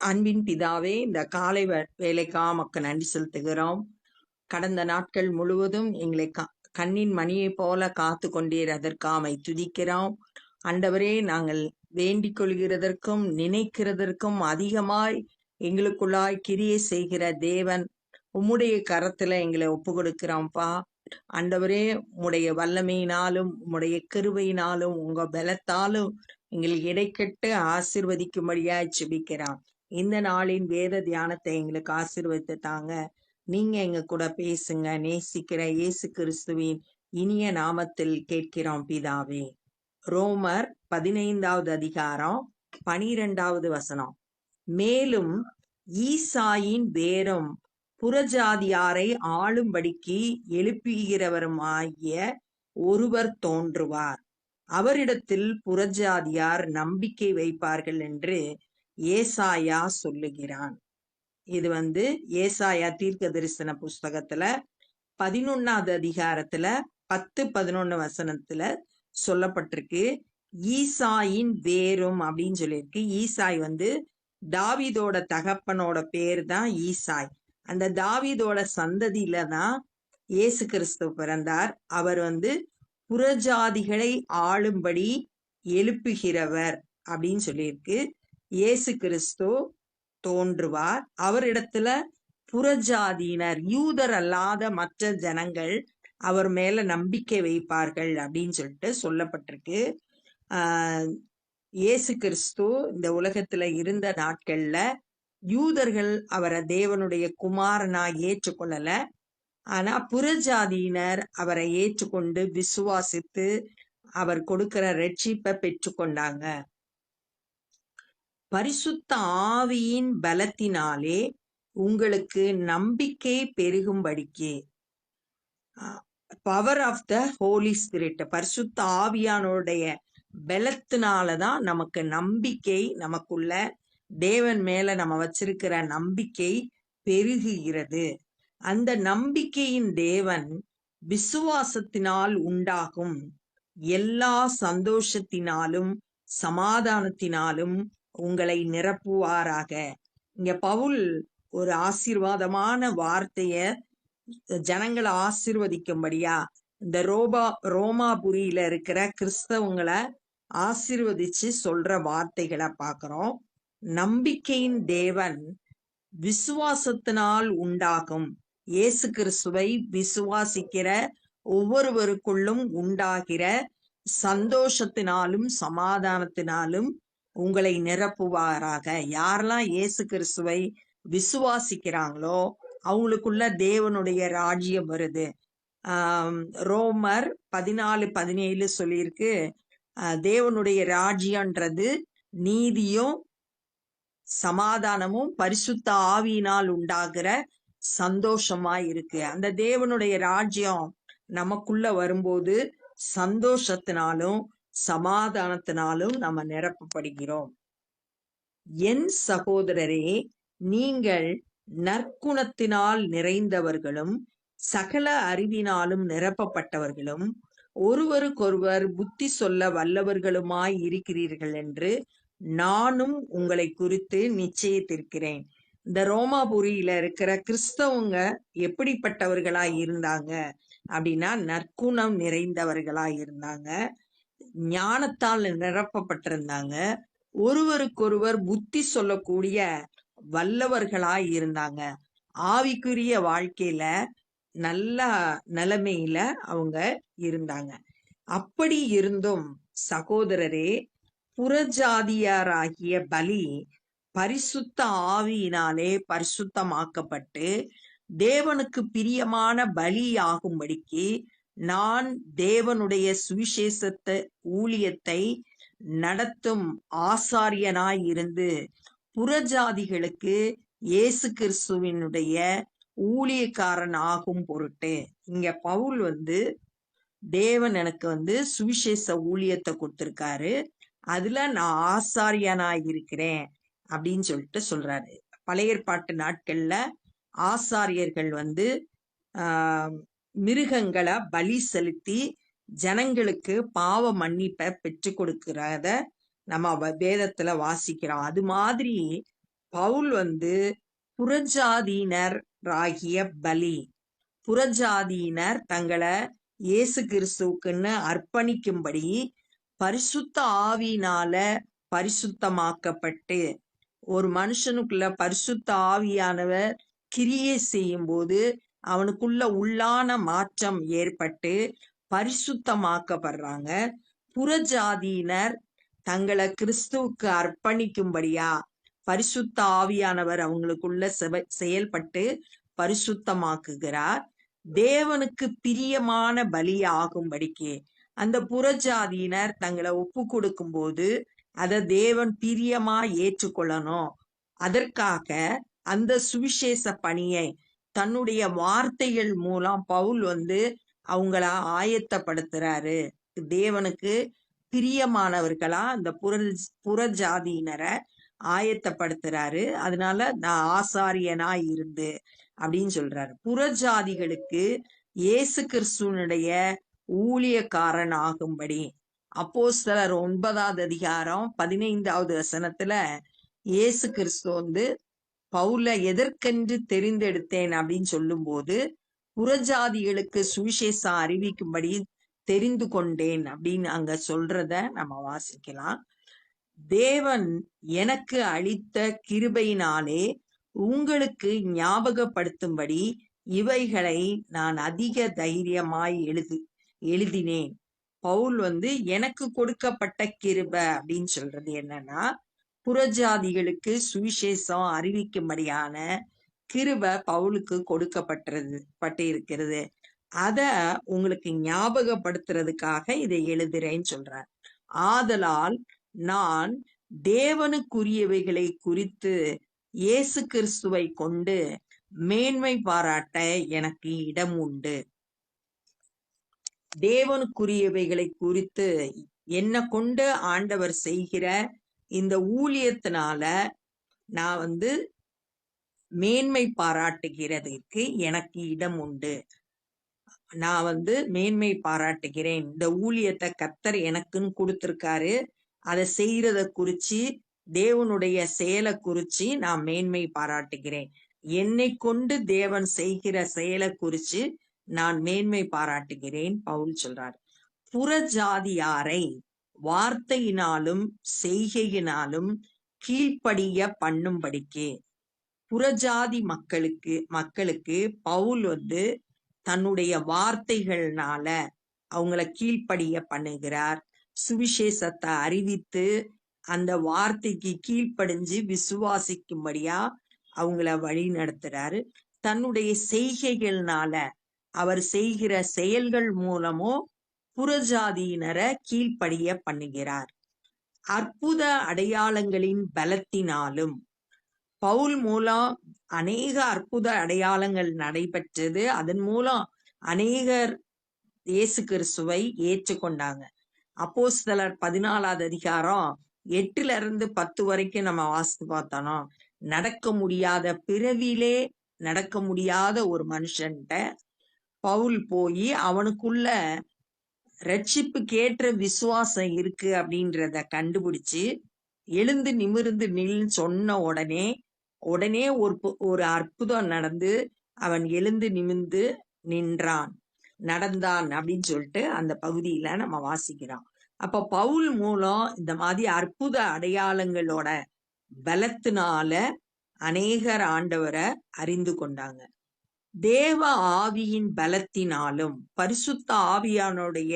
அன்பின் பிதாவே, இந்த காலை வேலைக்காக உமக்கு நன்றி செலுத்துகிறோம். கடந்த நாட்கள் முழுவதும் எங்களை கண்ணின் மணியைப் போல காத்து கொண்டீர், அதற்காக துதிக்கிறோம். ஆண்டவரே, நாங்கள் வேண்டிக் கொள்கிறதற்கும் நினைக்கிறதற்கும் அதிகமாய் எங்களுக்குள்ளாய் கிரியை செய்கிற தேவன், உம்முடைய கரத்துல எங்களை ஒப்பு கொடுக்கிறோம்ப்பா. ஆண்டவரே, உம்முடைய வல்லமையினாலும் உம்முடைய கிருபையினாலும் உங்க பலத்தாலும் எங்களுக்கு இடைக்கட்டு ஆசீர்வதிக்கும்படியாய் ஜெபிக்கிறோம். இந்த நாளின் வேத தியானத்தை எங்களுக்கு ஆசீர்வதித்து தாங்க. நீங்க எங்க கூட பேசுங்க. நேசிக்கிற இயேசு கிறிஸ்துவின் இனிய நாமத்தில் கேட்கிறோம் பிதாவே. ரோமர் 15வது அதிகாரம் 12வது வசனம். மேலும் ஈசாயின் வேரும் புறஜாதியாரை ஆளும்படிக்கு எழுப்புகிறவருமாகிய ஒருவர் தோன்றுவார், அவரிடத்தில் புறஜாதியார் நம்பிக்கை வைப்பார்கள் என்று ஏசாயா சொல்லுகிறான். இது ஏசாயா தீர்க்க தரிசன புஸ்தகத்துல 11வது அதிகாரத்துல 10-11 வசனத்துல சொல்லப்பட்டிருக்கு. ஈசாயின் வேரும் அப்படின்னு சொல்லியிருக்கு. ஈசாய் தாவீதோட தகப்பனோட பேர் தான் ஈசாய். அந்த தாவீதோட சந்ததியில தான் இயேசு கிறிஸ்து பிறந்தார். அவர் புறஜாதிகளை ஆளும்படி எழுப்புகிறவர் அப்படின்னு சொல்லியிருக்கு. இயேசு கிறிஸ்து தோன்றுவார், அவரிடத்துல புறஜாதியினர், யூதர் அல்லாத மற்ற ஜனங்கள் அவர் மேல நம்பிக்கை வைப்பார்கள் அப்படின்னு சொல்லிட்டு சொல்லப்பட்டிருக்கு. இயேசு கிறிஸ்து இந்த உலகத்துல இருந்த நாட்கள்ல யூதர்கள் அவரை தேவனுடைய குமாரனா ஏற்றுக்கொள்ளல. ஆனா புறஜாதியினர் அவரை ஏற்றுக்கொண்டு விசுவாசித்து அவர் கொடுக்கிற ரட்சிப்பை பெற்றுக்கொண்டாங்க. பரிசுத்த ஆவியின் பலத்தினாலே உங்களுக்கு நம்பிக்கை பெருகும்படிக்கு, power of the Holy Spirit, பரிசுத்த ஆவியானுடைய பலத்தினாலதான் நமக்கு நம்பிக்கை, நமக்குள்ள தேவன் மேல நம்ம வச்சிருக்கிற நம்பிக்கை பெருகுகிறது. அந்த நம்பிக்கையின் தேவன் விசுவாசத்தினால் உண்டாகும் எல்லா சந்தோஷத்தினாலும் சமாதானத்தினாலும் உங்களை நிரப்புவாராக. இங்க பவுல் ஒரு ஆசீர்வாதமான வார்த்தைய ஜனங்களை ஆசீர்வதிக்கும்படியா இந்த ரோமாபுரியில இருக்கிற கிறிஸ்தவங்களை ஆசீர்வதிச்சு சொல்ற வார்த்தைகளை பார்க்கிறோம். நம்பிக்கையின் தேவன் விசுவாசத்தினால் உண்டாகும், இயேசு கிறிஸ்துவை விசுவாசிக்கிற ஒவ்வொருவருக்குள்ளும் உண்டாகிற சந்தோஷத்தினாலும் சமாதானத்தினாலும் உங்களை நிரப்புவாராக. யாரெல்லாம் இயேசு கிறிஸ்துவை விசுவாசிக்கிறாங்களோ அவங்களுக்குள்ள தேவனுடைய ராஜ்யம் வருது. ரோமர் 14-17 சொல்லியிருக்கு, தேவனுடைய ராஜ்யம்ன்றது நீதியும் சமாதானமும் பரிசுத்த ஆவியினால் உண்டாகிற சந்தோஷமா இருக்கு. அந்த தேவனுடைய ராஜ்யம் நமக்குள்ள வரும்போது சந்தோஷத்தினாலும் சமாதானத்தினாலும் நம்ம நிரப்பப்படுகிறோம். என் சகோதரரே, நீங்கள் நற்குணத்தினால் நிறைந்தவர்களும் சகல அறிவினாலும் நிரப்பப்பட்டவர்களும் ஒருவருக்கொருவர் புத்தி சொல்ல வல்லவர்களுமாய் இருக்கிறீர்கள் என்று நானும் உங்களை குறித்து நிச்சயித்திருக்கிறேன். இந்த ரோமாபுரியில இருக்கிற கிறிஸ்தவங்க எப்படிப்பட்டவர்களாய் இருந்தாங்க அப்படின்னா, நற்குணம் நிறைந்தவர்களாய் இருந்தாங்க, ஞானத்தால் நிரப்பப்பட்டிருந்தாங்க, ஒருவருக்கொருவர் புத்தி சொல்லக்கூடிய வல்லவர்களாய் இருந்தாங்க, ஆவிக்குரிய வாழ்க்கையில நல்ல நிலைமையில அவங்க இருந்தாங்க. அப்படி இருந்தும் சகோதரரே, புறஜாதியாராகிய பலி பரிசுத்த ஆவியினாலே பரிசுத்தமாக்கப்பட்டு தேவனுக்கு பிரியமான பலி ஆகும்படிக்கு நான் தேவனுடைய சுவிசேஷத்தை ஊழியத்தை நடத்தும் ஆசாரியனாய் இருந்து புறஜாதிகளுக்கு இயேசு கிறிஸ்துவினுடைய ஊழியக்காரன் ஆகும் பொருட்டு, இங்க பவுல் தேவன் எனக்கு சுவிசேஷ ஊழியத்தை கொடுத்திருக்காரு, அதுல நான் ஆசாரியனாய் இருக்கிறேன் அப்படின்னு சொல்லிட்டு சொல்றாரு. பழைய ஏற்பாட்டு நாட்கள்ல ஆசாரியர்கள் மிருகங்களை பலி செலுத்தி ஜனங்களுக்கு பாவ மன்னிப்பை பெற்று கொடுக்கிறத நம்ம வேதத்துல வாசிக்கிறோம். அது மாதிரி பவுல் புறஜாதியினராகிய பலி, புறஜாதியினர் தங்களை இயேசு கிறிஸ்துவுக்குன்னு அர்ப்பணிக்கும்படி பரிசுத்த ஆவியினால பரிசுத்தமாக்கப்பட்டு, ஒரு மனுஷனுக்குள்ள பரிசுத்த ஆவியானவர் கிரியை செய்யும் போது அவனுக்குள்ள உள்ளான மாற்றம் ஏற்பட்டு பரிசுத்தமாக்கப்படுறாங்க. புறஜாதியினர் தங்களை கிறிஸ்துவுக்கு அர்ப்பணிக்கும்படியா பரிசுத்த ஆவியானவர் அவங்களுக்குள்ள செயல்பட்டு பரிசுத்தமாக்குகிறார். தேவனுக்கு பிரியமான பலி ஆகும்படிக்கு அந்த புறஜாதியினர் தங்களை ஒப்பு கொடுக்கும் போது அதை தேவன் பிரியமா ஏற்றுக்கொள்ளணும். அதற்காக அந்த சுவிசேஷ பணியை தன்னுடைய வார்த்தைகள் மூலம் பவுல் அவங்கள ஆயத்தப்படுத்துறாரு. தேவனுக்கு பிரியமானவர்களா அந்த புறஜாதியினரை ஆயத்தப்படுத்துறாரு. அதனால நான் ஆசாரியனா இருந்து அப்படின்னு சொல்றாரு. புறஜாதிகளுக்கு இயேசு கிறிஸ்துவனுடைய ஊழியக்காரன் ஆகும்படி அப்போஸ்தலர் 9வது அதிகாரம் 15வது வசனத்துல இயேசு கிறிஸ்து பவுல எதற்கென்று தெரிந்தெடுத்தேன் அப்படின்னு சொல்லும் போது புறஜாதிகளுக்கு சுவிசேஷம் அறிவிக்கும்படி தெரிந்து கொண்டேன் அப்படின்னு அங்க சொல்றத நம்ம வாசிக்கலாம். தேவன் எனக்கு அளித்த கிருபையினாலே உங்களுக்கு ஞாபகப்படுத்தும்படி இவைகளை நான் அதிக தைரியமாய் எழுதினேன். பவுல் எனக்கு கொடுக்கப்பட்ட கிருபை அப்படின்னு சொல்றது என்னன்னா, புறஜாதிகளுக்கு சுவிசேஷம் அறிவிக்கும்படியான கிருபை பவுலுக்கு கொடுக்கப்பட்டிருக்கிறது. அத உங்களுக்கு ஞாபகப்படுத்துறதுக்காக இதை எழுதுறேன்னு சொல்றார். ஆதலால் நான் தேவனுக்குரியவைகளை குறித்து இயேசு கிறிஸ்துவை கொண்டு மேன்மை பாராட்ட எனக்கு இடம் உண்டு. தேவனுக்குரியவைகளை குறித்து என்ன கொண்டு ஆண்டவர் செய்கிற இந்த ஊழியத்தினால நான் மேன்மை பாராட்டுகிறதுக்கு எனக்கு இடம் உண்டு. நான் மேன்மை பாராட்டுகிறேன். இந்த ஊழியத்தை கர்த்தர் எனக்குன்னு கொடுத்திருக்காரு. அதை செய்யறத குறிச்சு, தேவனுடைய செயலை குறிச்சு நான் மேன்மை பாராட்டுகிறேன். என்னை கொண்டு தேவன் செய்கிற செயலை குறிச்சு நான் மேன்மை பாராட்டுகிறேன் பவுல் சொல்றார். புறஜாதியாரை வார்த்தையினாலும் செய்கையினாலும் கீழ்ப்படிய பண்ணும்படிக்கு, புறஜாதி மக்களுக்கு பவுல் தன்னுடைய வார்த்தைகள்னால அவங்கள கீழ்ப்படிய பண்ணுகிறார். சுவிசேஷத்தை அறிவித்து அந்த வார்த்தைக்கு கீழ்ப்படிஞ்சு விசுவாசிக்கும்படியா அவங்கள வழி நடத்துறாரு. தன்னுடைய செய்கைகள்னால அவர் செய்கிற செயல்கள் மூலமோ புறஜாதியினரை கீழ்ப்படிய பண்ணுகிறார். அற்புத அடையாளங்களின் பலத்தினாலும், பவுல் மூலம் அநேக அற்புத அடையாளங்கள் நடைபெற்றது. அதன் மூலம் அநேகர் இயேசு கிறிஸ்துவை ஏற்றுக்கொண்டாங்க. அப்போஸ்தலர் 14வது அதிகாரம் 8-10 வரைக்கும் நம்ம வாசித்து பார்த்தோம். நடக்க முடியாத, பிறவிலே நடக்க முடியாத ஒரு மனுஷன்ட்ட பவுல் போய் அவனுக்குள்ள ரட்சிப்புக்கேற்ற விசுவாசம் இருக்கு அப்படின்றத கண்டுபிடிச்சு எழுந்து நிமிர்ந்து நில் சொன்ன உடனே ஒரு அற்புதம் நடந்து அவன் எழுந்து நிமிர்ந்து நின்றான், நடந்தான் அப்படின்னு சொல்லிட்டு அந்த பகுதியில நம்ம வாசிக்கிறோம். அப்ப பவுல் மூலம் இந்த மாதிரி அற்புத அடையாளங்களோட பலத்தினால அநேகர் ஆண்டவரை அறிந்து கொண்டாங்க. தேவ ஆவியின் பலத்தினாலும் பரிசுத்த ஆவியானுடைய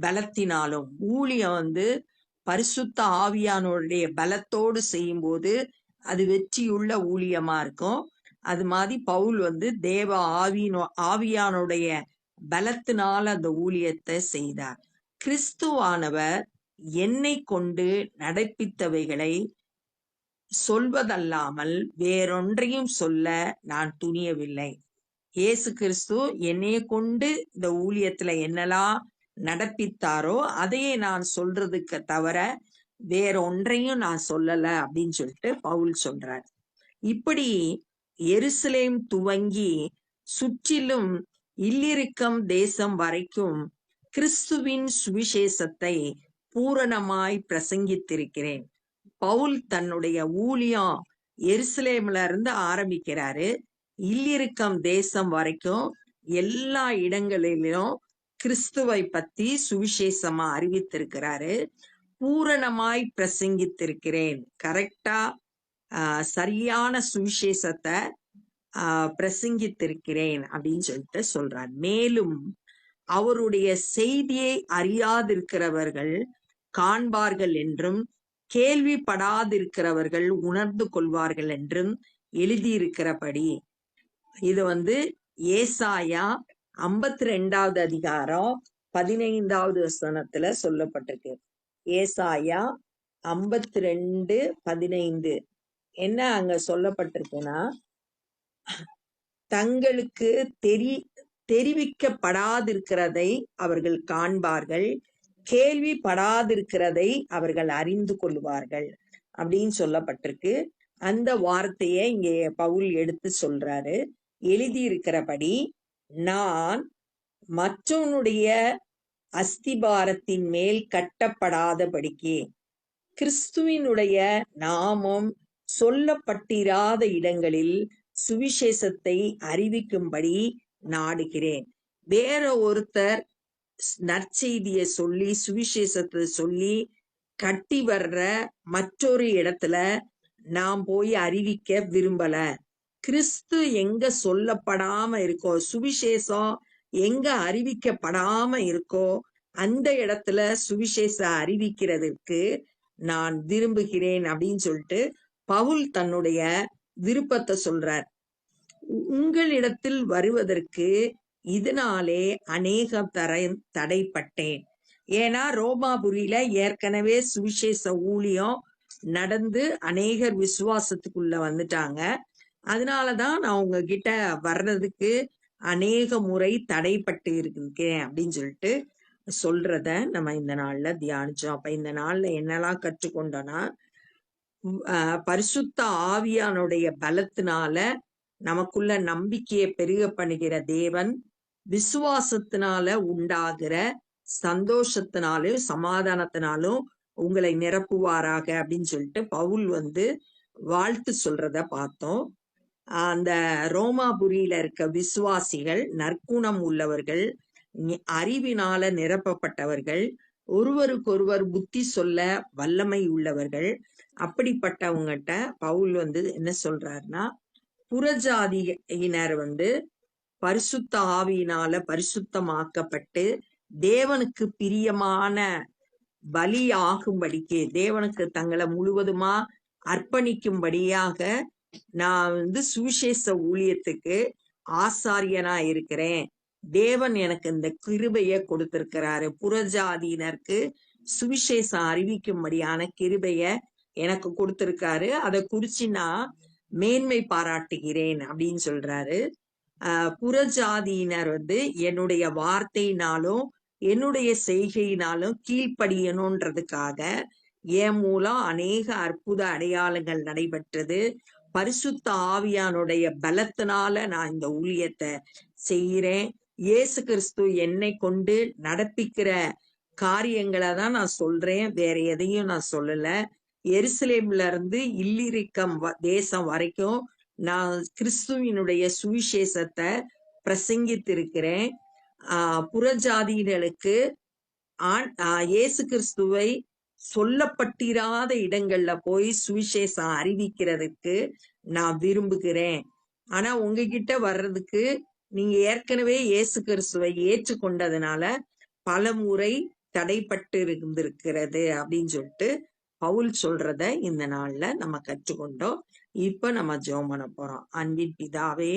பலத்தினாலும், ஊழியம் பரிசுத்த ஆவியானுடைய பலத்தோடு செய்யும் போது அது வெற்றியுள்ள ஊழியமா இருக்கும். அது மாதிரி பவுல் தேவ ஆவியானுடைய பலத்தினால அந்த ஊழியத்தை செய்தார். கிறிஸ்துவானவர் என்னை கொண்டு நடப்பித்தவைகளை சொல்வதல்லாமல் வேறொன்றையும் சொல்ல நான் துணியவில்லை. இயேசு கிறிஸ்து என்னைய கொண்டு இந்த ஊழியத்துல என்னெல்லாம் நடப்பித்தாரோ அதையே நான் சொல்றதுக்கு தவிர வேற ஒன்றையும் நான் சொல்லல அப்படின்னு சொல்லிட்டு பவுல் சொல்றார். இப்படி எருசலேம் துவங்கி சுற்றிலும் இல்லிரிக்கம் தேசம் வரைக்கும் கிறிஸ்துவின் சுவிசேஷத்தை பூரணமாய் பிரசங்கித்திருக்கிறேன். பவுல் தன்னுடைய ஊழியம் எருசலேம்ல இருந்து ஆரம்பிக்கிறாரு. இல்லிருக்கம் தேசம் வரைக்கும் எல்லா இடங்களிலும் கிறிஸ்துவை பத்தி சுவிசேஷமா அறிவித்திருக்கிறாரு. பூரணமாய் பிரசங்கித்திருக்கிறேன். கரெக்டா சரியான சுவிசேஷத்தை பிரசங்கித்திருக்கிறேன் அப்படின்னு சொல்லிட்டு சொல்றார். மேலும் அவருடைய செய்தியை அறியாதிருக்கிறவர்கள் காண்பார்கள் என்றும் கேள்விப்படாதிருக்கிறவர்கள் உணர்ந்து கொள்வார்கள் என்றும் எழுதியிருக்கிறபடி. இது ஏசாயா 52வது அதிகாரம் 15வது வசனத்துல சொல்லப்பட்டிருக்கு. ஏசாயா 52:15 என்ன அங்க சொல்லப்பட்டிருக்குன்னா, தங்களுக்கு தெரிவிக்கப்படாதிருக்கிறதை அவர்கள் காண்பார்கள், கேள்விப்படாதிருக்கிறதை அவர்கள் அறிந்து கொள்வார்கள் அப்படின்னு சொல்லப்பட்டிருக்கு. அந்த வார்த்தையை இங்கே பவுல் எடுத்து சொல்றாரு. எழுதியிருக்கிறபடி, நான் மற்றவனுடைய அஸ்திபாரத்தின் மேல் கட்டப்படாதபடிக்கு கிறிஸ்துவினுடைய நாமம் சொல்லப்பட்டிராத இடங்களில் சுவிசேஷத்தை அறிவிக்கும்படி நாடுகிறேன். வேற ஒருத்தர் நற்செய்தியை சொல்லி சுவிசேஷத்தை சொல்லி கட்டி வர்ற மற்றொரு இடத்துல நாம் போய் அறிவிக்க விரும்பல. கிறிஸ்து எங்க சொல்லப்படாம இருக்கோ, சுவிசேஷம் எங்க அறிவிக்கப்படாம இருக்கோ, அந்த இடத்துல சுவிசேஷம் அறிவிக்கிறதுக்கு நான் விரும்புகிறேன் அப்படின்னு சொல்லிட்டு பவுல் தன்னுடைய விருப்பத்தை சொல்றார். உங்களிடத்தில் வருவதற்கு இதனாலே அநேகம் தடைப்பட்டேன். ஏன்னா ரோமாபுரியில ஏற்கனவே சுவிசேஷ ஊழியம் நடந்து அநேகர் விசுவாசத்துக்குள்ள வந்துட்டாங்க. அதனாலதான் நான் உங்ககிட்ட வர்றதுக்கு அநேக முறை தடைப்பட்டு இருக்கேன் அப்படின்னு சொல்லிட்டு சொல்றத நம்ம இந்த நாள்ல தியானிச்சோம். அப்ப இந்த நாள்ல என்னெல்லாம் கற்றுக்கொண்டோம்னா, பரிசுத்த ஆவியானுடைய பலத்தினால நமக்குள்ள நம்பிக்கையை பெருக பண்ணுகிற தேவன் விசுவாசத்தினால உண்டாகிற சந்தோஷத்தினாலும் சமாதானத்தினாலும் உங்களை நிரப்புவாராக அப்படின்னு சொல்லிட்டு பவுல் வாழ்த்து சொல்றத பார்த்தோம். அந்த ரோமாபுரியில இருக்க விசுவாசிகள் நற்குணம் உள்ளவர்கள், அறிவினால நிரப்பப்பட்டவர்கள், ஒருவருக்கொருவர் புத்தி சொல்ல வல்லமை உள்ளவர்கள். அப்படிப்பட்டவங்ககிட்ட பவுல் என்ன சொல்றாருன்னா, புறஜாதியினர் பரிசுத்த ஆவியினால பரிசுத்தமாக்கப்பட்டு தேவனுக்கு பிரியமான பலி ஆகும்படிக்கு, தேவனுக்கு தங்களை முழுவதுமா அர்ப்பணிக்கும்படியாக நான் சுவிசேஷ ஊழியத்துக்கு ஆசாரியனா இருக்கிறேன். தேவன் எனக்கு இந்த கிருபைய கொடுத்திருக்கிறாரு. புறஜாதியினருக்கு சுவிசேஷம் அறிவிக்கும்படியான கிருபைய எனக்கு கொடுத்திருக்காரு. அதை குறிச்சு நான் மேன்மை பாராட்டுகிறேன் அப்படின்னு சொல்றாரு. புறஜாதியினர் என்னுடைய வார்த்தையினாலும் என்னுடைய செய்கையினாலும் கீழ்ப்படியணுன்றதுக்காக என் மூலம் அநேக அற்புத அடையாளங்கள் நடைபெற்றது. பரிசுத்த ஆவியானுடைய பலத்தினால நான் இந்த ஊழியத்தை செய்கிறேன். இயேசு கிறிஸ்து என்னை கொண்டு நடப்பிக்கிற காரியங்களை தான் நான் சொல்றேன், வேற எதையும் நான் சொல்லல. எருசலேம்ல இருந்து இல்லிரிக்கம் தேசம் வரைக்கும் நான் கிறிஸ்துவினுடைய சுவிசேஷத்தை பிரசங்கித்திருக்கிறேன். புறஜாதியினருக்கு இயேசு கிறிஸ்துவை சொல்லப்பட்டிராத இடங்கள்ல போய் சுவிசேஷம் அறிவிக்கிறதுக்கு நான் விரும்புகிறேன். ஆனா உங்ககிட்ட வர்றதுக்கு நீங்க ஏற்கனவே இயேசு கிறிஸ்துவை ஏற்றுக்கொண்டதுனால பல முறை தடைப்பட்டு இருந்திருக்கிறது அப்படின்னு சொல்லிட்டு பவுல் சொல்றத இந்த நாள்ல நம்ம கற்றுக்கொண்டோம். இப்ப நம்ம ஜெபம் பண்ண போறோம். அன்பின் பிதாவே,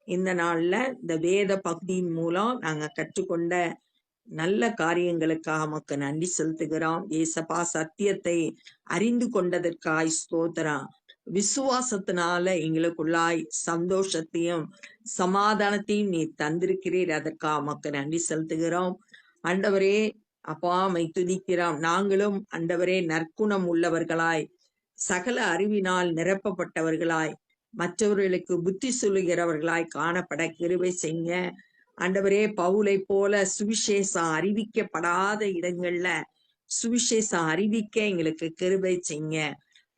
இந்த நாள்ல இந்த வேத பகுதியின் மூலம் நாங்க கற்றுக்கொண்ட நல்ல காரியங்களுக்காக உமக்கு நன்றி செலுத்துகிறோம். ஏசப்பா, சத்தியத்தை அறிந்து கொண்டதற்காய் ஸ்தோத்திரம். விசுவாசத்தினால எங்களுக்குள்ளாய் சந்தோஷத்தையும் சமாதானத்தையும் நீ தந்திருக்கிறீர். அதற்காக உமக்கு நன்றி செலுத்துகிறோம். ஆண்டவரே, அப்பா மை துதிக்கிறோம். நாங்களும் ஆண்டவரே நற்குணம் உள்ளவர்களாய், சகல அறிவினால் நிரப்பப்பட்டவர்களாய், மற்றவர்களுக்கு புத்தி சொல்லுகிறவர்களாய் காணப்பட கிருபை செய்ய. ஆண்டவரே, பவுலை போல சுவிசேஷம் அறிவிக்கப்படாத இடங்கள்ல சுவிசேஷம் அறிவிக்க எங்களுக்கு கிருபை செய்ய.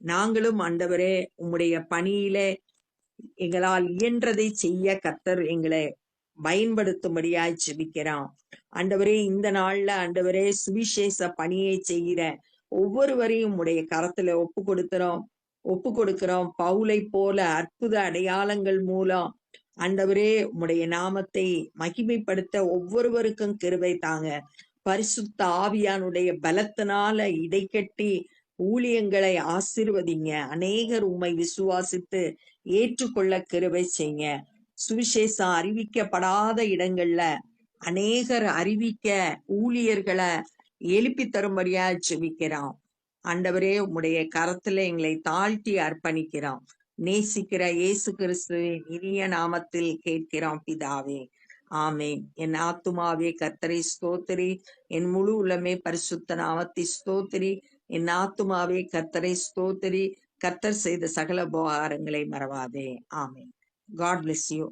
நாங்களும் ஆண்டவரே உம்முடைய பணியிலே எங்களால் இயன்றதை செய்ய கர்த்தர் எங்களை பயன்படுத்தும்படியாய் ஜெபிக்கிறோம். ஆண்டவரே இந்த நாள்ல ஆண்டவரே சுவிசேஷ பணியை செய்கிற ஒவ்வொருவரையும் உடைய கரத்துல ஒப்பு கொடுக்கிறோம். பவுலை போல அற்புத அடையாளங்கள் மூலம் ஆண்டவரே உம்முடைய நாமத்தை மகிமைப்படுத்த ஒவ்வொருவருக்கும் கிருபை தாங்க. பரிசுத்த ஆவியானுடைய பலத்தினால இடைக்கட்டி ஊழியங்களை ஆசீர்வதிங்க. அநேகர் உம்மை விசுவாசித்து ஏற்றுக்கொள்ள கிருபை செய்யுங்க. சுவிசேஷம் அறிவிக்கப்படாத இடங்கள்ல அநேகர் அறிவிக்க ஊழியர்களை எழுப்பி தரும்படியா ஜெபிக்கிறோம். ஆண்டவரே உம்முடைய கரத்துல எங்களை தாழ்த்தி அர்ப்பணிக்கிறோம். நேசிக்கிற இயேசு கிறிஸ்துவின் இனிய நாமத்தில் கேட்கிறோம் பிதாவே, ஆமென். என் ஆத்துமாவே கர்த்தரை ஸ்தோத்திரி, என் முழு உள்ளமே பரிசுத்த நாமத்தை ஸ்தோத்திரி. என் ஆத்துமாவே கர்த்தரை ஸ்தோத்திரி, கர்த்தர் செய்த சகல உபகாரங்களை மறவாதே. ஆமென். God bless you.